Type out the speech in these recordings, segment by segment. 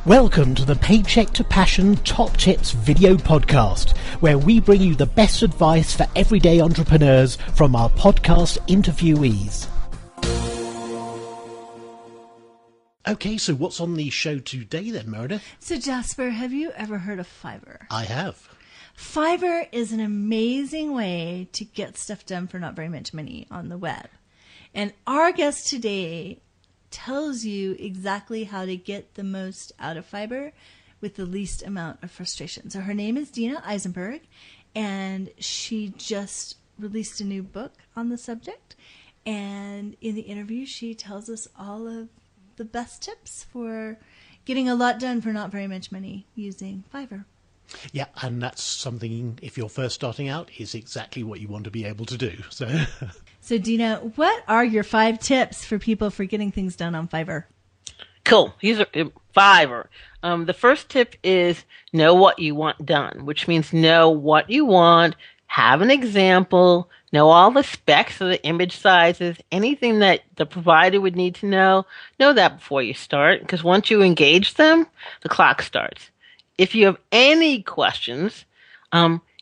Welcome to the Paycheck to Passion Top Tips video podcast, where we bring you the best advice for everyday entrepreneurs from our podcast interviewees. Okay, so what's on the show today then, Meredith? So Jasper, have you ever heard of Fiverr? I have. Fiverr is an amazing way to get stuff done for not very much money on the web. And our guest today tells you exactly how to get the most out of Fiverr with the least amount of frustration. So her name is Dina Eisenberg, and she just released a new book on the subject. And in the interview, she tells us all of the best tips for getting a lot done for not very much money using Fiverr. Yeah, and that's something, if you're first starting out, is exactly what you want to be able to do. So Dina, what are your 5 tips for people for getting things done on Fiverr? Cool. These are Fiverr. The first tip is know what you want done, which means know what you want, have an example, know all the specs of the image sizes, anything that the provider would need to know that before you start, because once you engage them, the clock starts. If you have any questions,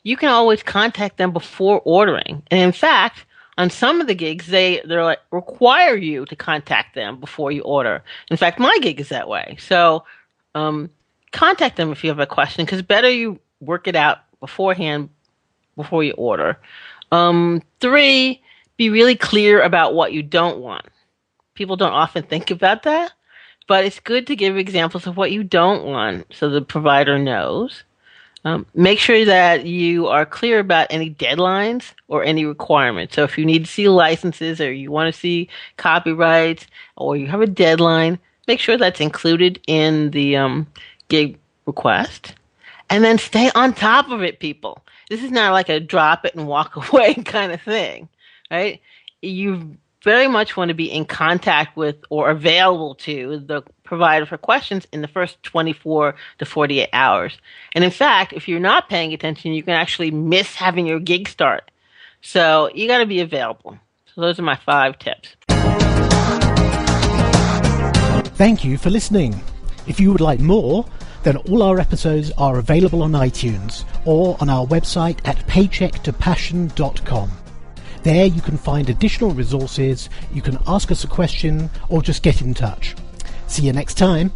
you can always contact them before ordering. And in fact, on some of the gigs, they're like require you to contact them before you order. In fact, my gig is that way. So contact them if you have a question, because better you work it out beforehand before you order. 3, be really clear about what you don't want. People don't often think about that, but it's good to give examples of what you don't want so the provider knows. Make sure that you are clear about any deadlines or any requirements. So if you need to see licenses or you want to see copyrights or you have a deadline, make sure that's included in the gig request. And then stay on top of it, people. This is not like a drop it and walk away kind of thing, right? You very much want to be in contact with or available to the provider for questions in the first 24 to 48 hours. And in fact, if you're not paying attention, you can actually miss having your gig start. So you got to be available. So those are my 5 tips. thank you for listening. If you would like more, then all our episodes are available on iTunes or on our website at paychecktopassion.com. There you can find additional resources, you can ask us a question, or just get in touch. See you next time.